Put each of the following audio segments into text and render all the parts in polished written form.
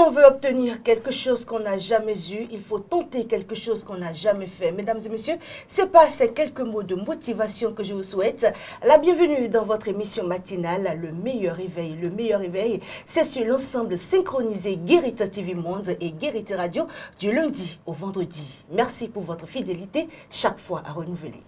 l'on veut obtenir quelque chose qu'on n'a jamais eu, il faut tenter quelque chose qu'on n'a jamais fait. Mesdames et messieurs, c'est par ces quelques mots de motivation que je vous souhaite la bienvenue dans votre émission matinale, Le Meilleur Réveil. Le Meilleur Réveil, c'est sur l'ensemble synchronisé Guérit TV Monde et Guérit Radio du lundi au vendredi. Merci pour votre fidélité, chaque fois à renouveler.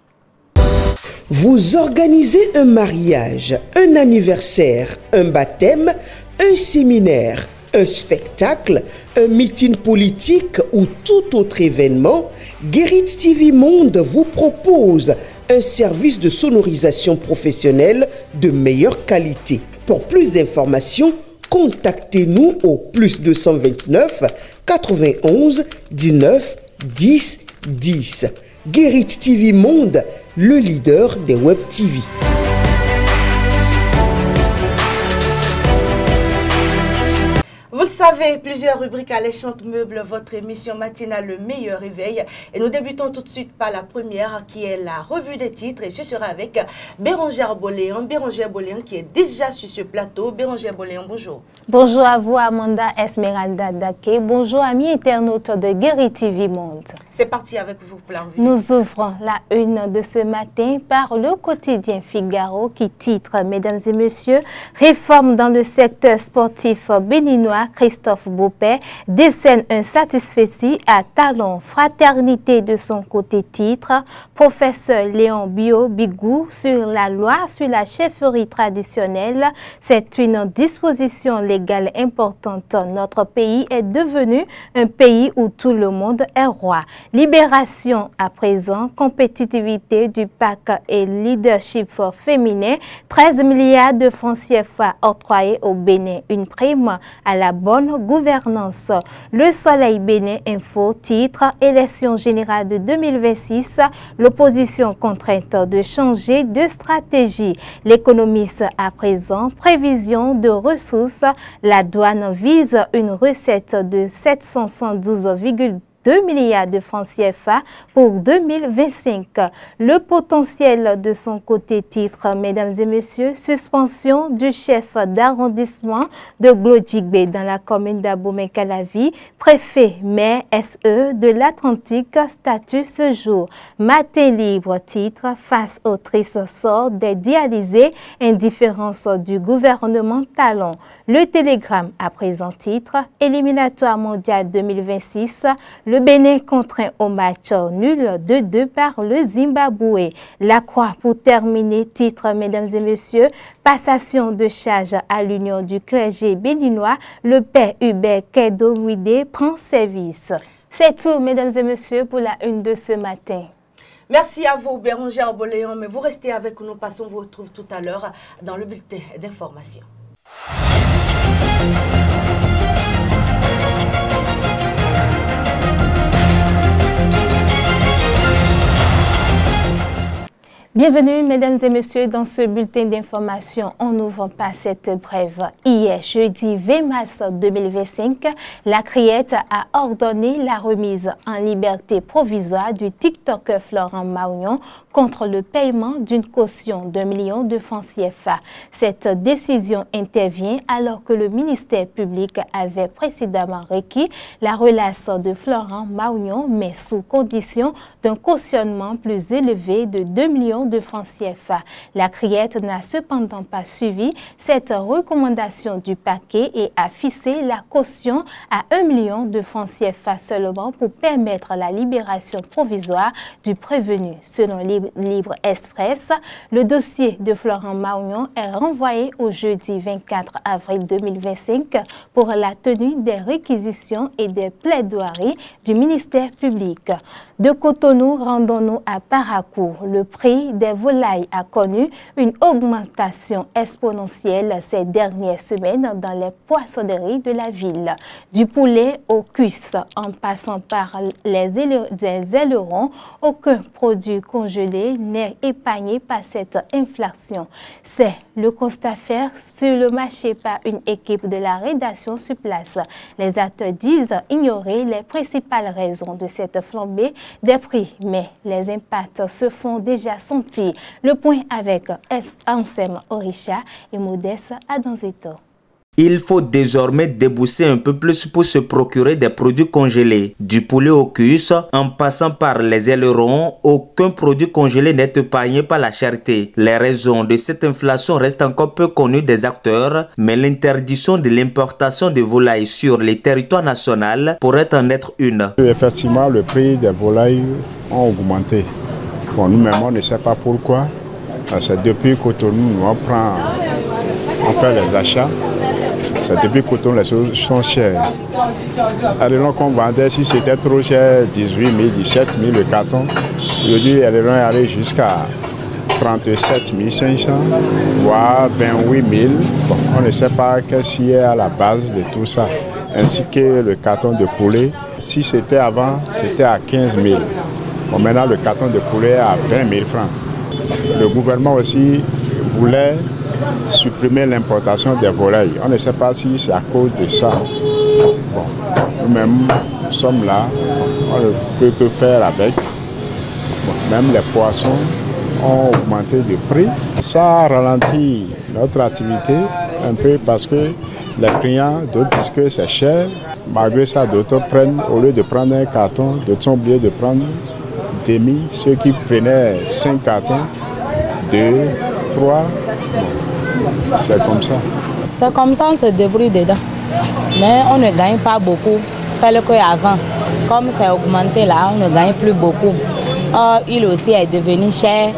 Vous organisez un mariage, un anniversaire, un baptême, un séminaire, un spectacle, un meeting politique ou tout autre événement, Guérit TV Monde vous propose un service de sonorisation professionnelle de meilleure qualité. Pour plus d'informations, contactez-nous au +229 91 19 10 10. Guérit TV Monde, le leader des Web TV. Vous le savez, plusieurs rubriques alléchantes meublent votre émission matinale Le Meilleur Réveil. Et nous débutons tout de suite par la première qui est la revue des titres. Et ce sera avec Bérangère Boléan. Bérangère Boléan qui est déjà sur ce plateau. Bérangère Boléan, bonjour. Bonjour à vous, Amanda Esmeralda Dake. Bonjour, amis internautes de Guérit TV Monde. C'est parti avec vous pour la revue. Nous ouvrons la une de ce matin par le quotidien Figaro qui titre, mesdames et messieurs, réforme dans le secteur sportif béninois. Christophe Beaupet décerne un satisfecit à Talon. Fraternité de son côté titre, professeur Léon Bigou sur la loi sur la chefferie traditionnelle. C'est une disposition légale importante. Notre pays est devenu un pays où tout le monde est roi. Libération à présent, compétitivité du PAC et leadership féminin. 13 milliards de francs CFA octroyés au Bénin. Une prime à la bonne gouvernance. Le Soleil Bénin Info titre élection générale de 2026, l'opposition contrainte de changer de stratégie. L'économiste à présent, prévision de ressources, la douane vise une recette de 772,2 milliards de francs CFA pour 2025. Le potentiel de son côté titre, mesdames et messieurs, suspension du chef d'arrondissement de Glodjigbe dans la commune d'Abomey-Calavi, préfet, maire SE de l'Atlantique, statut ce jour. Matin libre titre, face au triste sort des dialysés, indifférence du gouvernement Talon. Le Télégramme à présent titre, éliminatoire mondial 2026, le Bénin contraint au match nul 2-2 par le Zimbabwe. La Croix pour terminer, titre, mesdames et messieurs, passation de charge à l'Union du clergé béninois, le père Hubert Kedomwide prend service. C'est tout, mesdames et messieurs, pour la une de ce matin. Merci à vous, Bérangère Boléan, mais vous restez avec nous, passons, on vous retrouve tout à l'heure dans le bulletin d'information. Bienvenue, mesdames et messieurs, dans ce bulletin d'information. On n'ouvre pas cette brève. Hier, jeudi 20 mars 2025, la Criette a ordonné la remise en liberté provisoire du TikToker Florent Maugnon contre le paiement d'une caution d'1 million de francs CFA. Cette décision intervient alors que le ministère public avait précédemment requis la relâche de Florent Maugnon, mais sous condition d'un cautionnement plus élevé de 2 millions de francs CFA. La Criette n'a cependant pas suivi cette recommandation du parquet et a fixé la caution à 1 million de francs CFA seulement pour permettre la libération provisoire du prévenu. Selon Libre Express, le dossier de Florent Maugnon est renvoyé au jeudi 24 avril 2025 pour la tenue des réquisitions et des plaidoiries du ministère public. De Cotonou, rendons-nous à Parakou. Le prix des volailles a connu une augmentation exponentielle ces dernières semaines dans les poissonneries de la ville. Du poulet au cuisse, en passant par les ailerons, aucun produit congelé n'est épargné par cette inflation. C'est le constat fait sur le marché par une équipe de la rédaction sur place. Les acteurs disent ignorer les principales raisons de cette flambée des prix, mais les impacts se font déjà sentir. Le point avec Ansem Orisha et Modeste Adanzeto. Il faut désormais débourser un peu plus pour se procurer des produits congelés. Du poulet au cuisse, en passant par les ailerons, aucun produit congelé n'est épargné par la cherté. Les raisons de cette inflation restent encore peu connues des acteurs, mais l'interdiction de l'importation de volailles sur les territoires nationaux pourrait en être une. Effectivement, le prix des volailles ont augmenté. Bon, nous-mêmes, on ne sait pas pourquoi. C'est depuis Cotonou, on fait les achats. C'est depuis Cotonou, les choses sont chères. Aileron qu'on vendait, si c'était trop cher, 18 000, 17 000 le carton. Aujourd'hui, aileron est allé jusqu'à 37 500, voire 28 000. Bon, on ne sait pas qu'est-ce qui est à la base de tout ça. Ainsi que le carton de poulet. Si c'était avant, c'était à 15 000. Bon, maintenant, le carton de poulet est à 20 000 francs. Le gouvernement aussi voulait supprimer l'importation des volailles. On ne sait pas si c'est à cause de ça. Bon, nous-mêmes, nous sommes là, on ne peut que faire avec. Bon, même les poissons ont augmenté de prix. Ça ralentit notre activité un peu parce que les clients, d'autres disent que c'est cher. Malgré ça, d'autres prennent, au lieu de prendre un carton, d'autres sont obligés de prendre demi. Ceux qui prenaient 5 cartons, 2, 3, c'est comme ça. C'est comme ça, on se débrouille dedans. Mais on ne gagne pas beaucoup, tel qu'avant. Comme c'est augmenté là, on ne gagne plus beaucoup. Or, il aussi est devenu cher.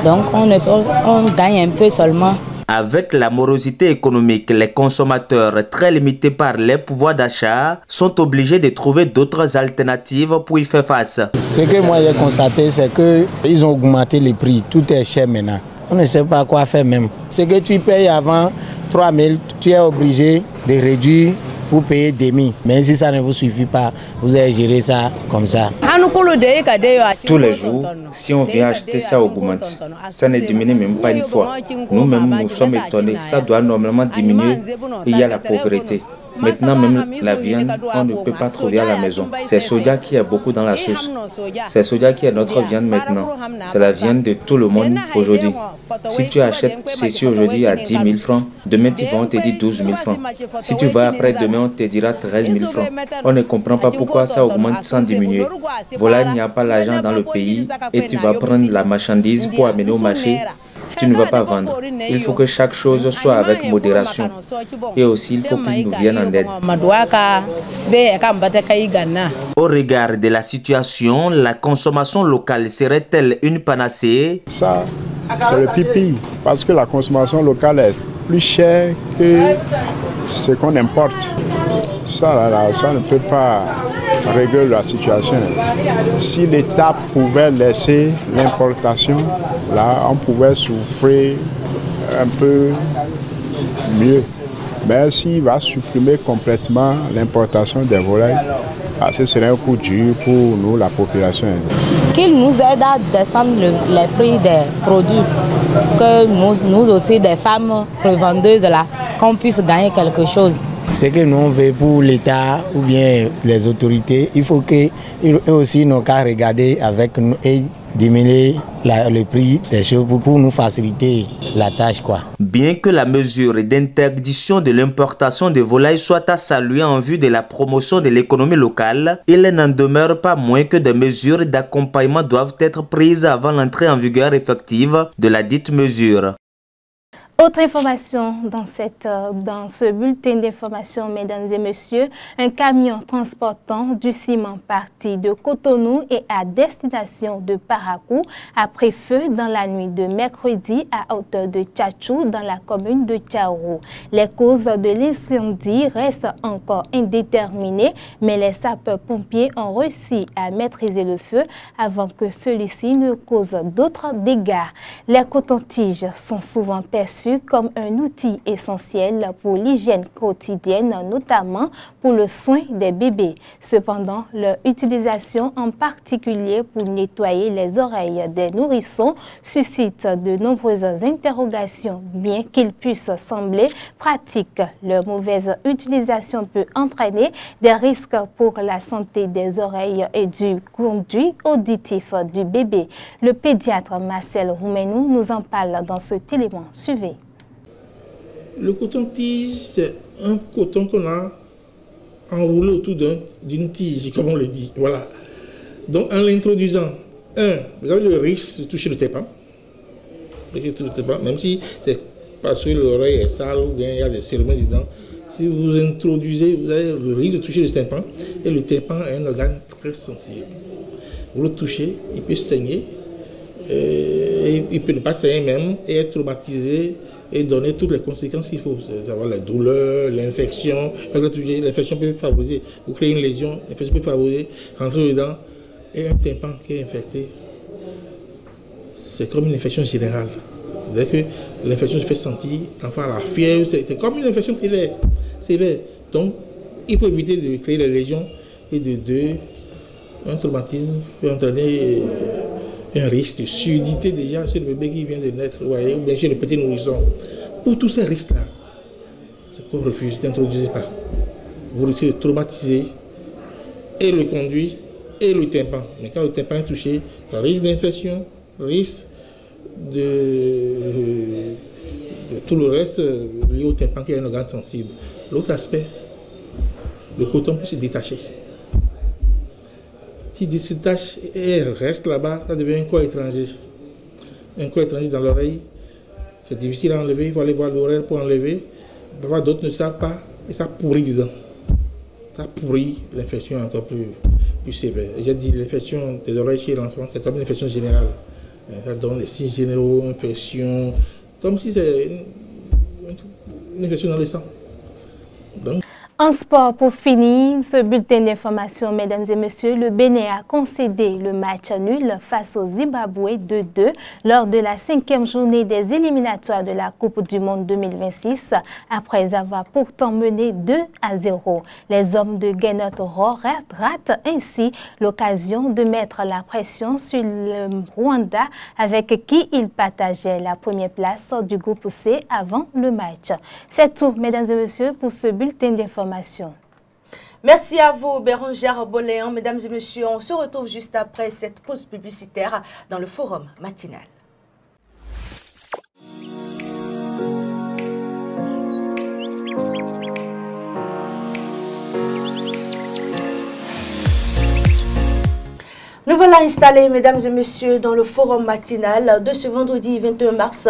Donc on gagne un peu seulement. Avec la morosité économique, les consommateurs, très limités par les pouvoirs d'achat, sont obligés de trouver d'autres alternatives pour y faire face. Ce que moi j'ai constaté, c'est qu'ils ont augmenté les prix. Tout est cher maintenant. On ne sait pas quoi faire même. Ce que tu payes avant 3 000, tu es obligé de réduire pour payer demi. Mais si ça ne vous suffit pas, vous allez gérer ça comme ça. Tous les jours, si on vient acheter, ça augmente. Ça ne diminue même pas une fois. Nous-mêmes, nous sommes étonnés. Ça doit normalement diminuer. Il y a la pauvreté. Maintenant, même la viande, on ne peut pas trouver à la maison. C'est soja qui est beaucoup dans la sauce. C'est soja qui est notre viande maintenant. C'est la viande de tout le monde aujourd'hui. Si tu achètes ceci aujourd'hui à 10 000 francs, demain tu vas, on te dit 12 000 francs. Si tu vas après demain, on te dira 13 000 francs. On ne comprend pas pourquoi ça augmente sans diminuer. Voilà, il n'y a pas l'argent dans le pays et tu vas prendre la marchandise pour amener au marché. Tu ne vas pas vendre. Il faut que chaque chose soit avec modération. Et aussi, il faut qu'ils nous viennent en aide. Au regard de la situation, la consommation locale serait-elle une panacée? Ça, c'est le pipi. Parce que la consommation locale est plus chère que ce qu'on importe. Ça ne peut pas régler la situation. Si l'État pouvait laisser l'importation, là, on pouvait souffrir un peu mieux. Mais s'il va supprimer complètement l'importation des volailles, ce serait un coup dur pour nous, la population. Qu'il nous aide à descendre les prix des produits, que nous aussi, des femmes revendeuses, là, qu'on puisse gagner quelque chose. Ce que nous on veut pour l'État ou bien les autorités, il faut qu'eux aussi n'ont qu'à regarder avec nous et diminuer le prix des choses pour nous faciliter la tâche, quoi. Bien que la mesure d'interdiction de l'importation de volailles soit à saluer en vue de la promotion de l'économie locale, il n'en demeure pas moins que des mesures d'accompagnement doivent être prises avant l'entrée en vigueur effective de la dite mesure. Autre information dans ce bulletin d'information, mesdames et messieurs, un camion transportant du ciment parti de Cotonou et à destination de Parakou a pris feu dans la nuit de mercredi à hauteur de Tchatchou dans la commune de Tchaourou. Les causes de l'incendie restent encore indéterminées, mais les sapeurs-pompiers ont réussi à maîtriser le feu avant que celui-ci ne cause d'autres dégâts. Les cotons-tiges sont souvent perçus comme un outil essentiel pour l'hygiène quotidienne, notamment pour le soin des bébés. Cependant, leur utilisation, en particulier pour nettoyer les oreilles des nourrissons, suscite de nombreuses interrogations. Bien qu'il puisse sembler pratique, leur mauvaise utilisation peut entraîner des risques pour la santé des oreilles et du conduit auditif du bébé. Le pédiatre Marcel Roumenou nous en parle dans cet élément. Suivez. Le coton-tige, c'est un coton qu'on a enroulé autour d'une tige, comme on le dit. Voilà. Donc, en l'introduisant, vous avez le risque de toucher le tympan. Même si c'est parce que l'oreille est sale ou bien il y a des cérémonies dedans. Si vous introduisez, vous avez le risque de toucher le tympan. Et le tympan est un organe très sensible. Vous le touchez, il peut saigner. Il peut ne pas saigner même et être traumatisé et donner toutes les conséquences qu'il faut. Savoir la douleur, l'infection. L'infection peut favoriser. Vous créez une lésion, l'infection peut favoriser, rentrer dedans. Et un tympan qui est infecté, c'est comme une infection générale. C'est-à-dire que l'infection se fait sentir, l'enfant a la fièvre, c'est comme une infection sévère. Donc, il faut éviter de créer des lésions et de deux, un traumatisme peut entraîner un risque de surdité déjà chez le bébé qui vient de naître, ou bien chez le petit nourrisson. Pour tous ces risques-là, c'est qu'on refuse d'introduire pas. Vous risquez de traumatiser et le conduit et le tympan. Mais quand le tympan est touché, il y a risque d'infection, risque de tout le reste lié au tympan qui est un organe sensible. L'autre aspect, le coton peut se détacher. S'il se détache et reste là-bas, ça devient un corps étranger. Un corps étranger dans l'oreille, c'est difficile à enlever, il faut aller voir l'oreille pour enlever. Parfois d'autres ne savent pas et ça pourrit dedans. Ça pourrit l'infection encore plus sévère. J'ai dit l'infection des oreilles chez l'enfant, c'est comme une infection générale. Ça donne des signes généraux, infection, comme si c'est une infection dans le sang. Donc, En sport, pour finir, ce bulletin d'information, mesdames et messieurs, le Bénin a concédé le match nul face au Zimbabwe 2-2 lors de la 5e journée des éliminatoires de la Coupe du Monde 2026, après avoir pourtant mené 2-0. Les hommes de Gennett Rohr ratent ainsi l'occasion de mettre la pression sur le Rwanda, avec qui ils partageaient la première place du groupe C avant le match. C'est tout, mesdames et messieurs, pour ce bulletin d'information. Merci à vous, Bérangère Boléan. Mesdames et messieurs, on se retrouve juste après cette pause publicitaire dans le forum matinal. Nous voilà installés, mesdames et messieurs, dans le forum matinal de ce vendredi 21 mars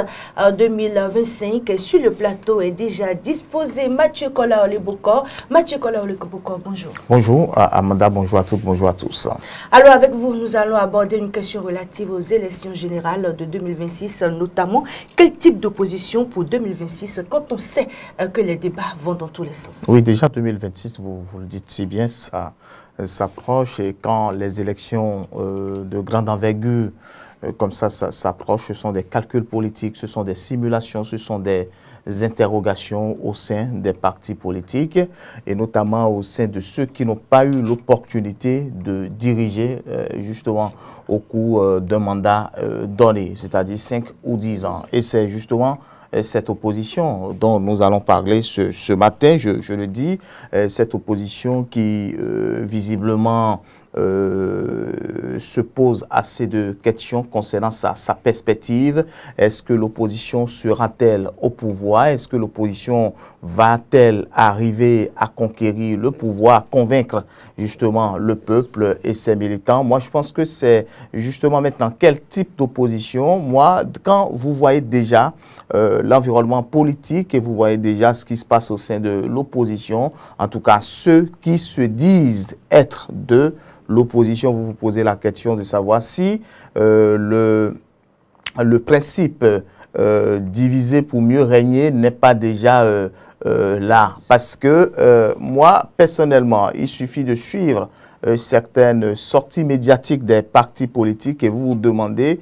2025. Sur le plateau est déjà disposé Mathieu Kola-Oleboko. Mathieu Kola-Oleboko, bonjour. Bonjour Amanda, bonjour à toutes, bonjour à tous. Alors avec vous, nous allons aborder une question relative aux élections générales de 2026, notamment quel type d'opposition pour 2026 quand on sait que les débats vont dans tous les sens. Oui, déjà 2026, vous le dites si bien, ça s'approche, et quand les élections de grande envergure comme ça s'approchent, ce sont des calculs politiques, ce sont des simulations, ce sont des interrogations au sein des partis politiques et notamment au sein de ceux qui n'ont pas eu l'opportunité de diriger justement au cours d'un mandat donné, c'est-à-dire 5 ou 10 ans. Et c'est justement cette opposition dont nous allons parler ce matin, je le dis, cette opposition qui visiblement se pose assez de questions concernant sa perspective. Est-ce que l'opposition sera-t-elle au pouvoir? Est-ce que l'opposition va-t-elle arriver à conquérir le pouvoir, convaincre justement le peuple et ses militants? Moi, je pense que c'est justement maintenant quel type d'opposition. Moi, quand vous voyez déjà l'environnement politique et vous voyez déjà ce qui se passe au sein de l'opposition, en tout cas ceux qui se disent être de l'opposition, vous vous posez la question de savoir si le principe diviser pour mieux régner n'est pas déjà là. Parce que moi, personnellement, il suffit de suivre certaines sorties médiatiques des partis politiques et vous vous demandez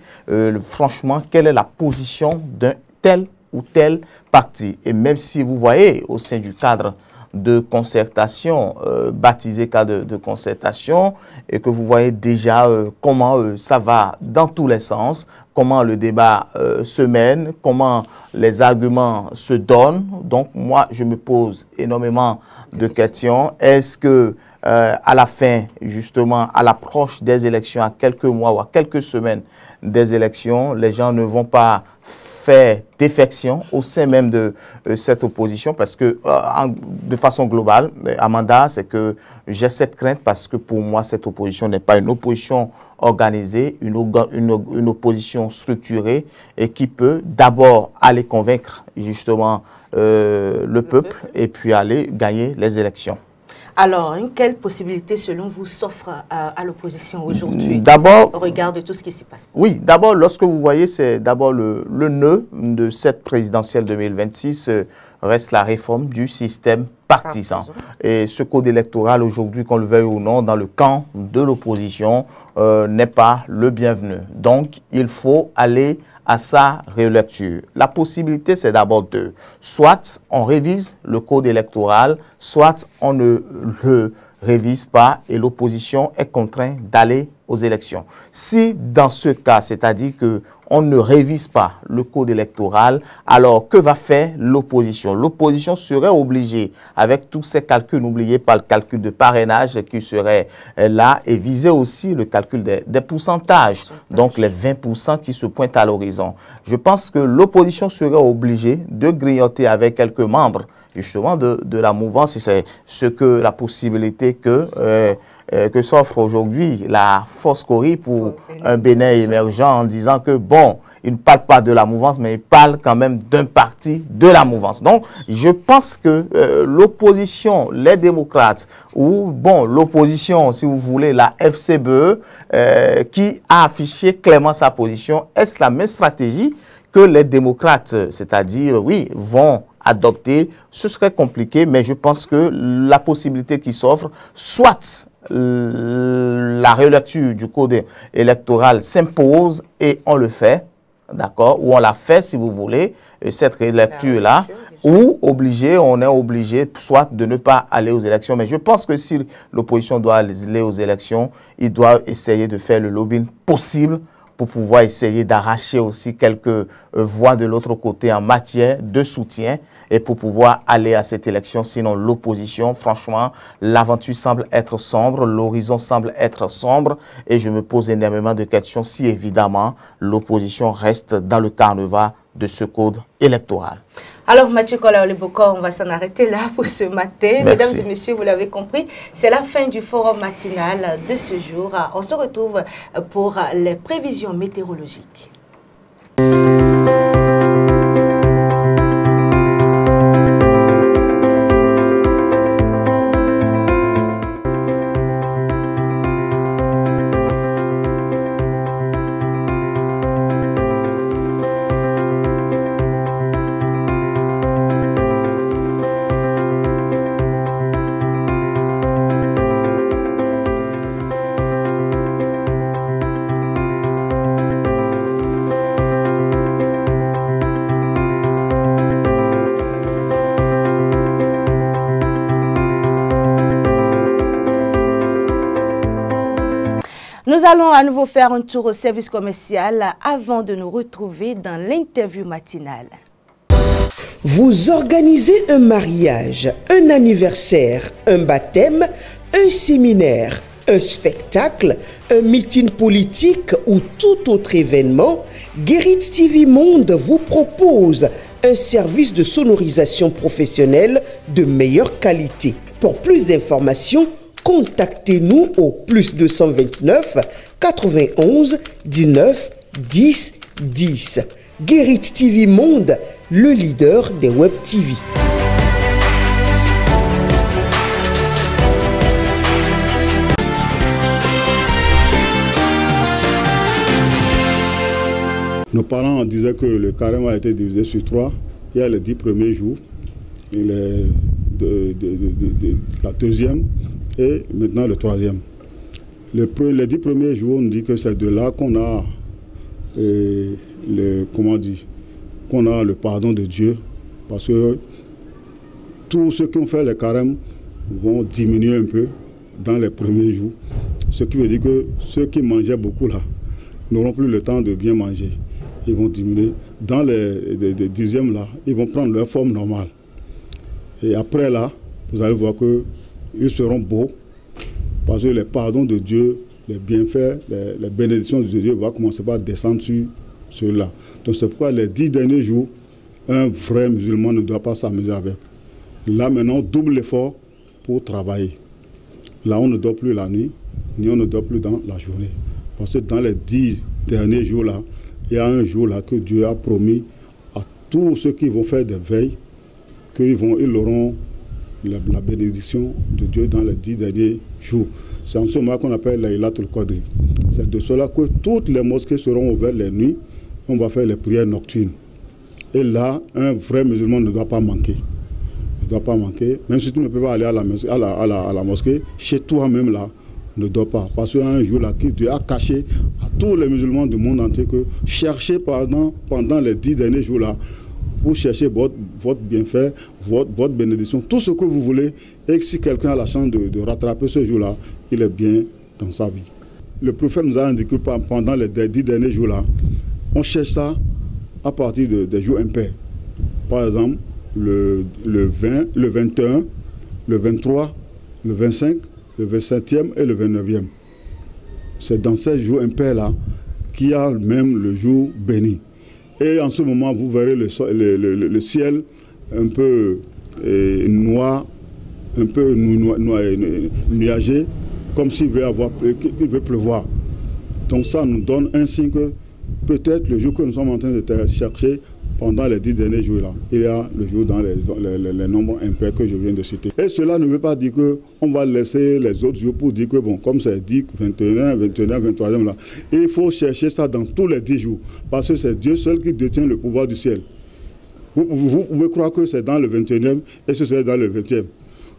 franchement quelle est la position d'un tel ou tel parti. Et même si vous voyez au sein du cadre de concertation, baptisé cadre de concertation, et que vous voyez déjà comment ça va dans tous les sens, comment le débat se mène, comment les arguments se donnent. Donc moi, je me pose énormément de questions. Est-ce que à la fin, justement, à l'approche des élections, à quelques mois ou à quelques semaines des élections, les gens ne vont pas fait défection au sein même de cette opposition parce que, de façon globale, Amanda, c'est que j'ai cette crainte parce que pour moi, cette opposition n'est pas une opposition organisée, une opposition structurée et qui peut d'abord aller convaincre justement le peuple et puis aller gagner les élections. Alors, quelle possibilité, selon vous, s'offre à l'opposition aujourd'hui au regard de tout ce qui s'y passe? Oui, d'abord, lorsque vous voyez, c'est d'abord le nœud de cette présidentielle 2026 reste la réforme du système partisan. Et ce code électoral aujourd'hui, qu'on le veuille ou non, dans le camp de l'opposition, n'est pas le bienvenu. Donc, il faut aller à sa relecture. La possibilité, c'est d'abord deux. Soit on révise le code électoral, soit on ne le révise pas et l'opposition est contrainte d'aller aux élections. Si dans ce cas, c'est-à-dire que on ne révise pas le code électoral, alors que va faire l'opposition? L'opposition serait obligée, avec tous ces calculs, n'oubliez pas le calcul de parrainage qui serait là, et viser aussi le calcul des pourcentages, donc les 20% qui se pointent à l'horizon. Je pense que l'opposition serait obligée de grignoter avec quelques membres justement de la mouvance, et c'est ce que la possibilité que s'offre aujourd'hui la force Cori pour un Bénin émergent en disant que bon, il ne parle pas de la mouvance, mais il parle quand même d'un parti de la mouvance. Donc, je pense que l'opposition, les démocrates, ou bon, l'opposition, si vous voulez, la FCBE, qui a affiché clairement sa position, est-ce la même stratégie que les démocrates, c'est-à-dire, oui, vont adopter? Ce serait compliqué, mais je pense que la possibilité qui s'offre, soit la relecture du code électoral s'impose et on le fait, d'accord, ou on l'a fait si vous voulez, cette relecture-là, ou on est obligé soit de ne pas aller aux élections. Mais je pense que si l'opposition doit aller aux élections, il doit essayer de faire le lobbying possible pour pouvoir essayer d'arracher aussi quelques voix de l'autre côté en matière de soutien et pour pouvoir aller à cette élection. Sinon, l'opposition, franchement, l'aventure semble être sombre, l'horizon semble être sombre et je me pose énormément de questions si évidemment l'opposition reste dans le carnaval de ce code électoral. Alors, Mathieu Kola-Oleboko, on va s'en arrêter là pour ce matin. Merci. Mesdames et messieurs, vous l'avez compris, c'est la fin du forum matinal de ce jour. On se retrouve pour les prévisions météorologiques. Nous allons à nouveau faire un tour au service commercial avant de nous retrouver dans l'interview matinale. Vous organisez un mariage, un anniversaire, un baptême, un séminaire, un spectacle, un meeting politique ou tout autre événement, Guérit TV Monde vous propose un service de sonorisation professionnelle de meilleure qualité. Pour plus d'informations, contactez-nous au plus 229 91 19 10 10. Guérit TV Monde, le leader des Web TV. Nos parents disaient que le carême a été divisé sur 3. Il y a les 10 premiers jours, et la deuxième et maintenant le 3e. Les 10 premiers jours, on dit que c'est de là qu'on a le pardon de Dieu, parce que tous ceux qui ont fait le carême vont diminuer un peu dans les premiers jours, ce qui veut dire que ceux qui mangeaient beaucoup là n'auront plus le temps de bien manger. Ils vont diminuer. Dans les 10e là, ils vont prendre leur forme normale. Et après là, vous allez voir qu'ils seront beaux, parce que les pardons de Dieu, les bienfaits, les bénédictions de Dieu vont commencer par descendre sur celui-là. Donc c'est pourquoi les 10 derniers jours, un vrai musulman ne doit pas s'amuser avec. Là maintenant, double l'effort pour travailler. Là, on ne dort plus la nuit, ni on ne dort plus dans la journée. Parce que dans les 10 derniers jours-là, il y a un jour là que Dieu a promis à tous ceux qui vont faire des veilles qu'ils auront la bénédiction de Dieu dans les 10 derniers jours. C'est en ce moment qu'on appelle Laylatul Qadr. C'est de cela que toutes les mosquées seront ouvertes les nuits. On va faire les prières nocturnes. Et là, un vrai musulman ne doit pas manquer. Ne doit pas manquer. Même si tu ne peux pas aller à la mosquée, chez toi-même là, ne dors pas. Parce qu'il y a un jour là qui Dieu a caché à tous les musulmans du monde entier que cherchez pendant les 10 derniers jours là, vous cherchez votre bienfait, votre bénédiction, tout ce que vous voulez. Et si quelqu'un a la chance de rattraper ce jour là, il est bien dans sa vie. Le prophète nous a indiqué pendant les 10 derniers jours là, on cherche ça à partir des jours impairs. Par exemple, le 20, le 21, le 23, le 25, le 27e et le 29e. C'est dans ces jours impairs-là qu'il y a même le jour béni. Et en ce moment, vous verrez le ciel un peu noir, un peu nuagé, comme s'il veut pleuvoir. Donc ça nous donne un signe que peut-être le jour que nous sommes en train de chercher, pendant les 10 derniers jours-là, il y a le jour dans les nombres impairs que je viens de citer. Et cela ne veut pas dire qu'on va laisser les autres jours pour dire que, bon, comme c'est dit, 21, 23e là, il faut chercher ça dans tous les 10 jours. Parce que c'est Dieu seul qui détient le pouvoir du ciel. Vous pouvez croire que c'est dans le 21e et ce serait dans le 20e.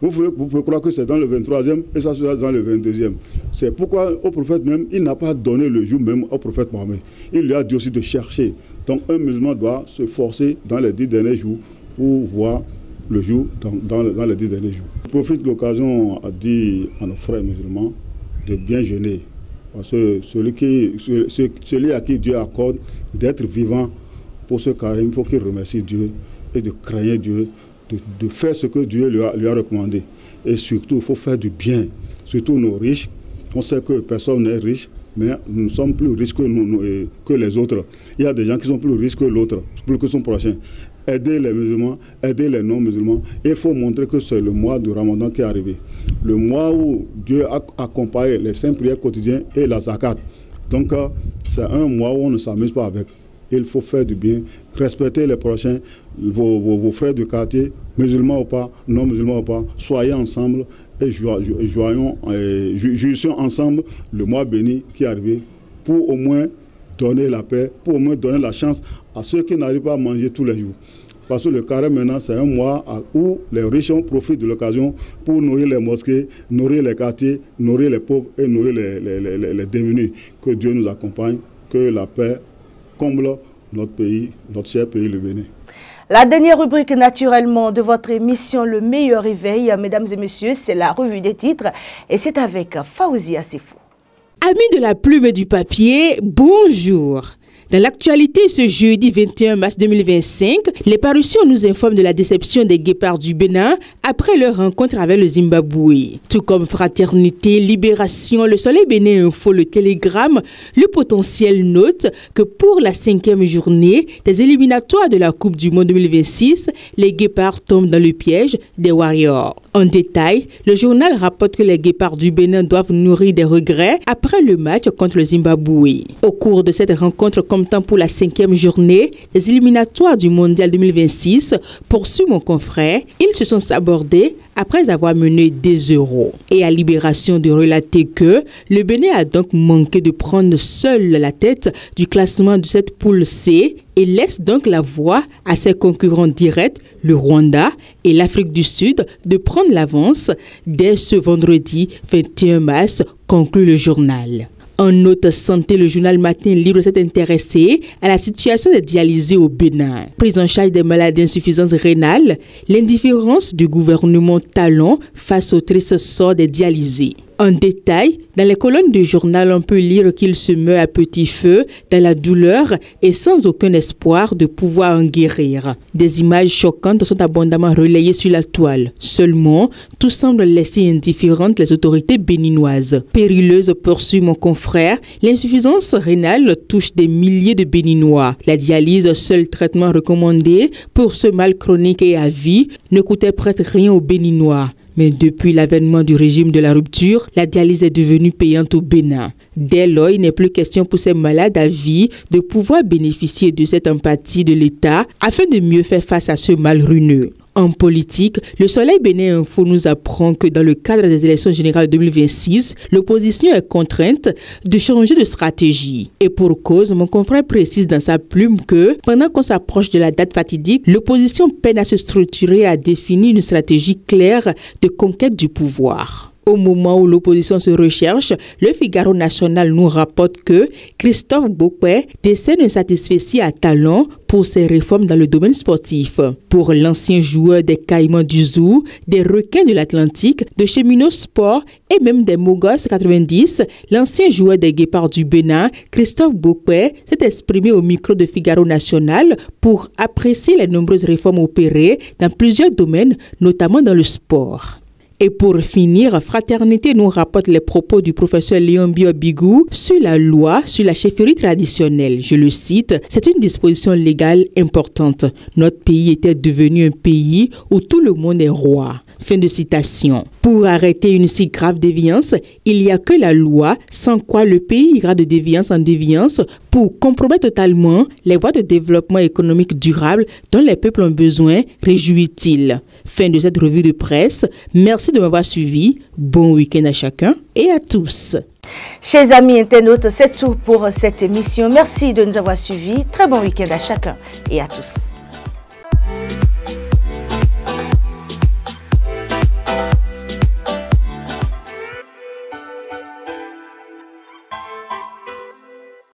Vous pouvez croire que c'est dans le 23e et ça sera dans le 22e. C'est pourquoi au prophète même, il n'a pas donné le jour même au prophète Mohammed. Il lui a dit aussi de chercher. Donc un musulman doit se forcer dans les 10 derniers jours pour voir le jour dans les 10 derniers jours. Je profite de l'occasion à dire à nos frères musulmans de bien jeûner. Parce que celui à qui Dieu accorde d'être vivant pour ce carême, il faut qu'il remercie Dieu et de craindre Dieu, de faire ce que Dieu lui a recommandé. Et surtout, il faut faire du bien. Surtout nos riches. On sait que personne n'est riche, mais nous sommes plus riches que les autres. Il y a des gens qui sont plus riches que l'autre, plus que son prochain. Aider les musulmans, aider les non-musulmans. Il faut montrer que c'est le mois du Ramadan qui est arrivé. Le mois où Dieu a accompagné les 5 prières quotidiennes et la zakat. Donc, c'est un mois où on ne s'amuse pas avec. Il faut faire du bien, respecter les prochains, vos frères du quartier, musulmans ou pas, non musulmans ou pas, soyez ensemble et jouissons ensemble le mois béni qui est arrivé pour au moins donner la paix, pour au moins donner la chance à ceux qui n'arrivent pas à manger tous les jours. Parce que le carême maintenant, c'est un mois où les riches profitent de l'occasion pour nourrir les mosquées, nourrir les quartiers, nourrir les pauvres et nourrir les démunis. Que Dieu nous accompagne, que la paix comble notre pays, notre cher pays, le Bénin. La dernière rubrique naturellement de votre émission Le Meilleur Réveil, mesdames et messieurs, c'est la revue des titres et c'est avec Faouzia Sefou. Amis de la plume et du papier, bonjour. Dans l'actualité, ce jeudi 21 mars 2025, les parutions nous informent de la déception des guépards du Bénin après leur rencontre avec le Zimbabwe. Tout comme Fraternité, Libération, Le Soleil Bénin Info, Le Télégramme, Le Potentiel note que pour la 5e journée des éliminatoires de la Coupe du Monde 2026, les guépards tombent dans le piège des Warriors. En détail, le journal rapporte que les guépards du Bénin doivent nourrir des regrets après le match contre le Zimbabwe. Au cours de cette rencontre, comme temps pour la 5e journée des éliminatoires du Mondial 2026, poursuit mon confrère, ils se sont sabordés après avoir mené 2-0. Et à Libération de relater que le Bénin a donc manqué de prendre seul la tête du classement de cette poule C et laisse donc la voie à ses concurrents directs, le Rwanda et l'Afrique du Sud, de prendre l'avance dès ce vendredi 21 mars, conclut le journal. En note santé, le journal Matin Libre s'est intéressé à la situation des dialysés au Bénin. Prise en charge des malades d'insuffisance rénale, l'indifférence du gouvernement Talon face au triste sort des dialysés. En détail, dans les colonnes du journal, on peut lire qu'il se meurt à petit feu, dans la douleur et sans aucun espoir de pouvoir en guérir. Des images choquantes sont abondamment relayées sur la toile. Seulement, tout semble laisser indifférentes les autorités béninoises. Périleuse, poursuit mon confrère, l'insuffisance rénale touche des milliers de Béninois. La dialyse, seul traitement recommandé pour ce mal chronique et à vie, ne coûtait presque rien aux Béninois. Mais depuis l'avènement du régime de la rupture, la dialyse est devenue payante au Bénin. Dès lors, il n'est plus question pour ces malades à vie de pouvoir bénéficier de cette empathie de l'État afin de mieux faire face à ce mal ruineux. En politique, le Soleil Bénin Info nous apprend que dans le cadre des élections générales 2026, l'opposition est contrainte de changer de stratégie. Et pour cause, mon confrère précise dans sa plume que, pendant qu'on s'approche de la date fatidique, l'opposition peine à se structurer et à définir une stratégie claire de conquête du pouvoir. Au moment où l'opposition se recherche, le Figaro National nous rapporte que Christophe Bokwe décèle un satisfait à Talon pour ses réformes dans le domaine sportif. Pour l'ancien joueur des Caïmans du Zoo, des Requins de l'Atlantique, de Cheminots Sport et même des Mogos 90, l'ancien joueur des Guépards du Bénin, Christophe Bokwe, s'est exprimé au micro de Figaro National pour apprécier les nombreuses réformes opérées dans plusieurs domaines, notamment dans le sport. Et pour finir, Fraternité nous rapporte les propos du professeur Léon Biobigou sur la loi sur la chefferie traditionnelle. Je le cite, c'est une disposition légale importante. Notre pays était devenu un pays où tout le monde est roi. Fin de citation. Pour arrêter une si grave déviance, il n'y a que la loi, sans quoi le pays ira de déviance en déviance pour compromettre totalement les voies de développement économique durable dont les peuples ont besoin, réjouit-il. Fin de cette revue de presse. Merci de m'avoir suivi. Bon week-end à chacun et à tous. Chers amis internautes, c'est tout pour cette émission. Merci de nous avoir suivis. Très bon week-end à chacun et à tous.